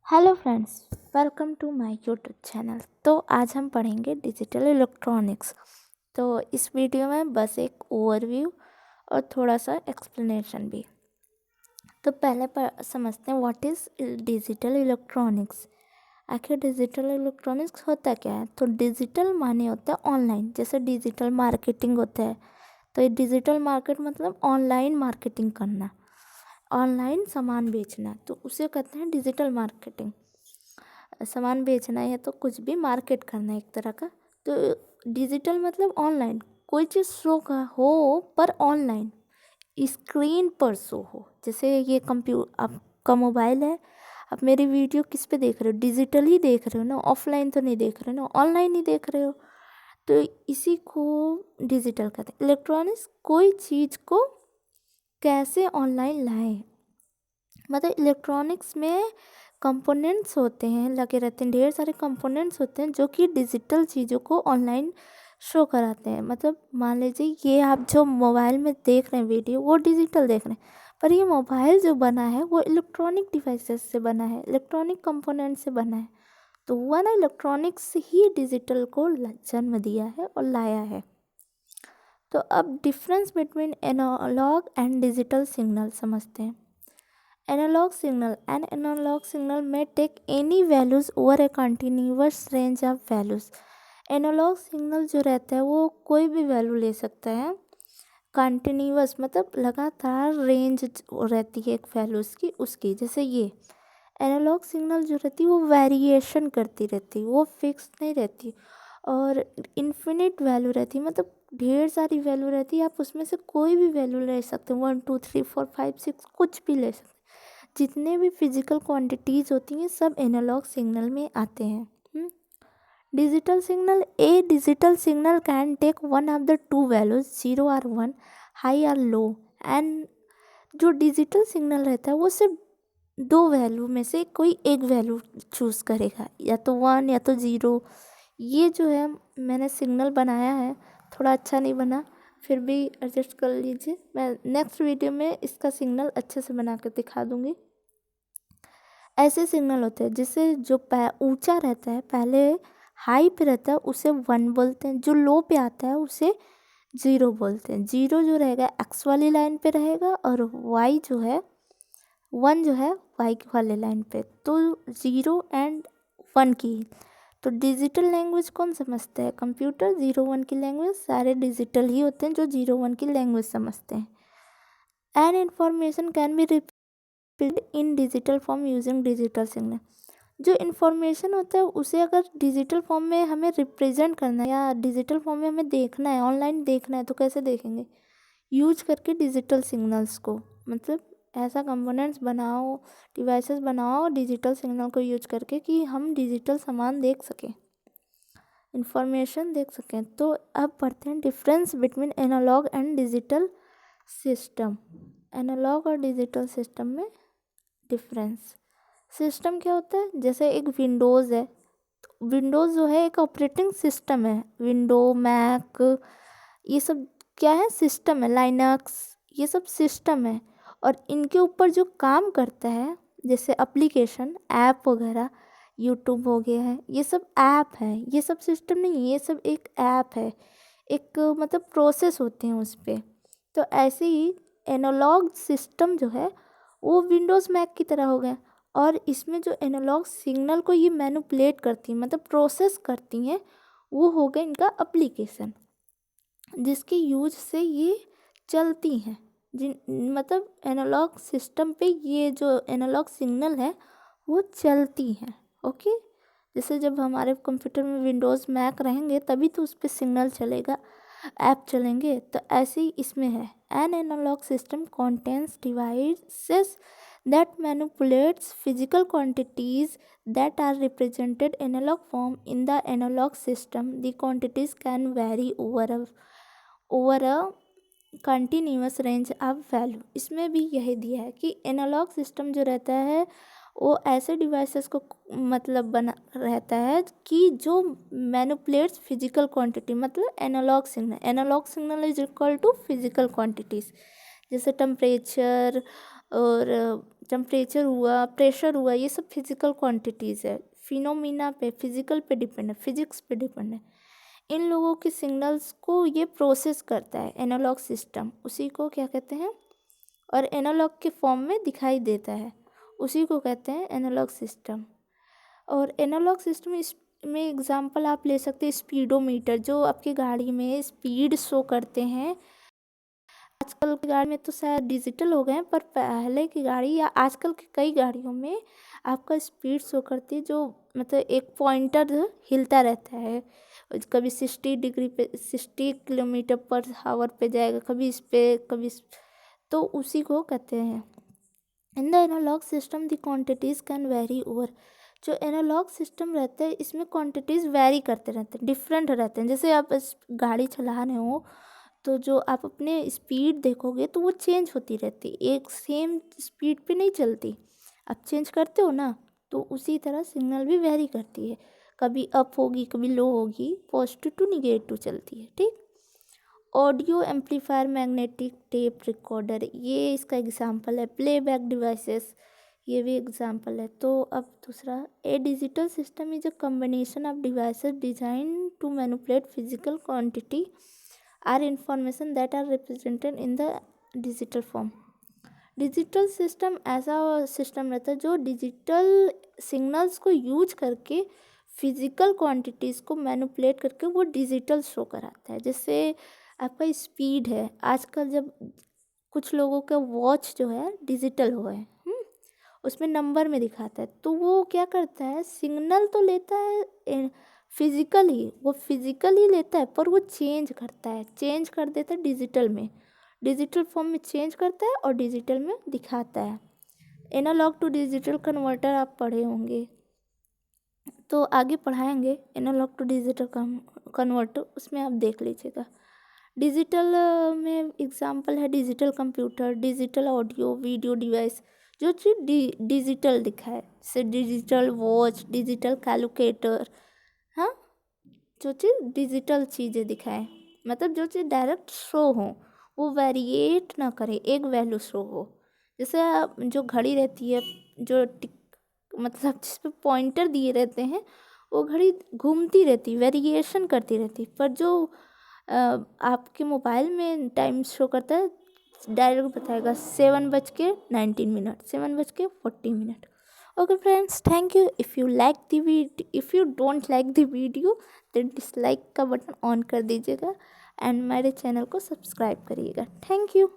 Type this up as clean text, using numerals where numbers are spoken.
Hello friends, welcome to my YouTube channel. तो आज हम पढ़ेंगे डिजिटल इलेक्ट्रॉनिक्स। तो इस वीडियो में बस एक ओवरव्यू और थोड़ा सा एक्सप्लेनेशन भी। तो पहले समझते हैं व्हाट इज़ डिजिटल इलेक्ट्रॉनिक्स। आखिर डिजिटल इलेक्ट्रॉनिक्स होता क्या है। तो डिजिटल माने होता है ऑनलाइन, जैसे डिजिटल मार्केटिंग होता है। तो ये डिजिटल मार्केट मतलब ऑनलाइन मार्केटिंग करना, ऑनलाइन सामान बेचना, तो उसे कहते हैं डिजिटल मार्केटिंग। सामान बेचना है तो कुछ भी मार्केट करना है एक तरह का। तो डिजिटल मतलब ऑनलाइन, कोई चीज़ शो का हो पर ऑनलाइन, स्क्रीन पर शो हो। जैसे ये आपका मोबाइल है, आप मेरी वीडियो किस पे देख रहे हो, डिजिटल ही देख रहे हो ना, ऑफलाइन तो नहीं देख रहे हो ना, ऑनलाइन ही देख रहे हो। तो इसी को डिजिटल कहते हैं। इलेक्ट्रॉनिक्स कोई चीज़ को कैसे ऑनलाइन लाएं, मतलब इलेक्ट्रॉनिक्स में कंपोनेंट्स होते हैं, लगे रहते हैं, ढेर सारे कंपोनेंट्स होते हैं जो कि डिजिटल चीज़ों को ऑनलाइन शो कराते हैं। मतलब मान लीजिए ये आप जो मोबाइल में देख रहे हैं वीडियो, वो डिजिटल देख रहे हैं, पर ये मोबाइल जो बना है वो इलेक्ट्रॉनिक डिवाइसेस से बना है, इलेक्ट्रॉनिक कंपोनेंट से बना है। तो हुआ ना, इलेक्ट्रॉनिक्स ही डिजिटल को जन्म दिया है और लाया है। तो अब difference between analog and digital signal समझते हैं। Analog signal. An analog signal may take any values over a continuous range of values. Analog signal जो रहता है वो कोई भी वैल्यू ले सकता है। कंटिन्यूअस मतलब लगातार रेंज रहती है एक वैल्यूज़ की, उसकी। जैसे ये एनालॉग सिग्नल जो रहती है वो वेरिएशन करती रहती है, वो फिक्स नहीं रहती। और इन्फिनिट वैल्यू रहती है, मतलब ढेर सारी वैल्यू रहती है, आप उसमें से कोई भी वैल्यू ले सकते हो, 1 2 3 4 5 6 कुछ भी ले सकते हैं। जितने भी फिजिकल क्वांटिटीज़ होती हैं सब एनालॉग सिग्नल में आते हैं। Digital signal, a digital signal can take one of the two values, 0 और 1, हाई और लो। एंड जो डिजिटल सिग्नल रहता है वो सिर्फ दो वैल्यू में से कोई एक वैल्यू चूज़ करेगा, या तो 1 या तो 0। ये जो है मैंने सिग्नल बनाया है, थोड़ा अच्छा नहीं बना, फिर भी एडजस्ट कर लीजिए। मैं नेक्स्ट वीडियो में इसका सिग्नल अच्छे से बना कर दिखा दूँगी। ऐसे सिग्नल होते हैं जिससे जो ऊंचा रहता है, पहले हाई पे रहता है उसे 1 बोलते हैं, जो लो पे आता है उसे 0 बोलते हैं। 0 जो रहेगा एक्स वाली लाइन पे रहेगा और वाई जो है 1 जो है वाई वाले लाइन पे। तो 0 और 1 की, तो डिजिटल लैंग्वेज कौन समझता है, कंप्यूटर। 0 1 की लैंग्वेज सारे डिजिटल ही होते हैं जो 0 1 की लैंग्वेज समझते हैं। And information can be in digital form using digital signal. जो इन्फॉर्मेशन होता है उसे अगर डिजिटल फॉर्म में हमें रिप्रेजेंट करना है या डिजिटल फॉर्म में हमें देखना है, ऑनलाइन देखना है, तो कैसे देखेंगे, यूज करके डिजिटल सिग्नल्स को। मतलब ऐसा कंपोनेंट्स बनाओ, डिवाइसेस बनाओ डिजिटल सिग्नल को यूज करके कि हम डिजिटल सामान देख सकें, इंफॉर्मेशन देख सकें। तो अब पढ़ते हैं difference between analog and digital system. Analog और डिजिटल सिस्टम में डिफरेंस। सिस्टम क्या होता है, जैसे एक विंडोज़ है, तो विंडोज़ जो है एक ऑपरेटिंग सिस्टम है। विंडो, मैक, ये सब क्या है, सिस्टम है। लाइनक्स, ये सब सिस्टम है। और इनके ऊपर जो काम करता है, जैसे एप्लीकेशन, ऐप वगैरह, यूट्यूब हो गया है, ये सब ऐप है, ये सब सिस्टम नहीं, ये सब एक ऐप है, एक मतलब प्रोसेस होते हैं उस पर। तो ऐसे ही एनालॉग सिस्टम जो है वो विंडोज़ मैक की तरह हो गया। और इसमें जो एनालॉग सिग्नल को ये मैनिपुलेट करती हैं, मतलब प्रोसेस करती हैं, वो हो गया इनका एप्लीकेशन, जिसके यूज से ये चलती हैं। जिन मतलब एनालॉग सिस्टम पे ये जो एनालॉग सिग्नल है वो चलती हैं। ओके, जैसे जब हमारे कंप्यूटर में विंडोज़ मैक रहेंगे तभी तो उस पर सिग्नल चलेगा, ऐप चलेंगे। तो ऐसे ही इसमें है। An analog system contains devices that manipulates physical quantities that are represented analog form. In the analog system the quantities can vary over a continuous range of value. इसमें भी यही दिया है कि एनालॉग सिस्टम जो रहता है वो ऐसे डिवाइसेस को मतलब बना रहता है कि जो मैनिपुलेट्स फिजिकल क्वांटिटी, मतलब analog signal is equal to physical quantities, जैसे टेम्परेचर, और टेम्परेचर हुआ, प्रेशर हुआ, ये सब फिजिकल क्वांटिटीज़ है। फिनोमिना पे, फिजिकल पे डिपेंड है, फिजिक्स पे डिपेंड है। इन लोगों के सिग्नल्स को ये प्रोसेस करता है एनालॉग सिस्टम, उसी को क्या कहते हैं, और एनालॉग के फॉर्म में दिखाई देता है, उसी को कहते हैं एनालॉग सिस्टम। और एनालॉग सिस्टम में एग्जांपल आप ले सकते हैं स्पीडोमीटर, जो आपकी गाड़ी में स्पीड शो करते हैं। आजकल की गाड़ी में तो शायद डिजिटल हो गए हैं, पर पहले की गाड़ी या आजकल की कई गाड़ियों में आपका स्पीड शो करती है, जो मतलब एक पॉइंटर हिलता रहता है, कभी 60 डिग्री पे 60 किलोमीटर पर आवर पे जाएगा, कभी इस पे कभी तो उसी को कहते हैं। In the analog system the quantities can vary over. जो एनालॉग सिस्टम रहता है इसमें क्वांटिटीज़ वेरी करते रहते हैं, डिफरेंट रहते हैं। जैसे आप गाड़ी चला रहे हो तो जो आप अपने स्पीड देखोगे तो वो चेंज होती रहती है, एक सेम स्पीड पे नहीं चलती, आप चेंज करते हो ना, तो उसी तरह सिग्नल भी वेरी करती है, कभी अप होगी कभी लो होगी, पॉजिटिव टू निगेटिव चलती है। ठीक। Audio amplifier, magnetic tape recorder, ये इसका एग्जांपल है। प्लेबैक डिवाइसेस, ये भी एग्जांपल है। तो अब दूसरा, a digital system is a combination of devices design to manipulate physical quantity or information that are represented in the digital form. Digital system ऐसा सिस्टम रहता है जो डिजिटल सिग्नल्स को यूज करके फिजिकल क्वांटिटीज़ को मैनिपुलेट करके वो डिजिटल शो कराता है। जैसे आपका स्पीड है, आजकल जब कुछ लोगों का वॉच जो है डिजिटल हुआ है, उसमें नंबर में दिखाता है, तो वो क्या करता है, सिग्नल तो लेता है फिजिकली, वो फिजिकली लेता है, पर वो चेंज करता है, चेंज कर देता है डिजिटल में, डिजिटल फॉर्म में चेंज करता है और डिजिटल में दिखाता है। एनालॉग टू डिजिटल कन्वर्टर आप पढ़े होंगे, तो आगे पढ़ाएंगे एनालॉग टू डिजिटल कन्वर्टर, उसमें आप देख लीजिएगा। डिजिटल में एग्जांपल है digital computer, digital audio video device, जो चीज़ डिजिटल दिखाए, जैसे डिजिटल वॉच, डिजिटल कैलकुलेटर, हाँ, जो चीज़ डिजिटल चीज़ें दिखाएं, मतलब जो चीज़ डायरेक्ट शो हो, वो वेरिएट ना करे, एक वैल्यू शो हो। जैसे जो घड़ी रहती है, जो मतलब जिस पे पॉइंटर दिए रहते हैं, वो घड़ी घूमती रहती, वेरिएशन करती रहती, पर जो आपके मोबाइल में टाइम शो करता है, डायरेक्ट बताएगा 7:19, 7:40। Okay friends, thank you. If you like the video, if you don't like the video, then dislike का बटन ऑन कर दीजिएगा एंड मेरे चैनल को सब्सक्राइब करिएगा। Thank you.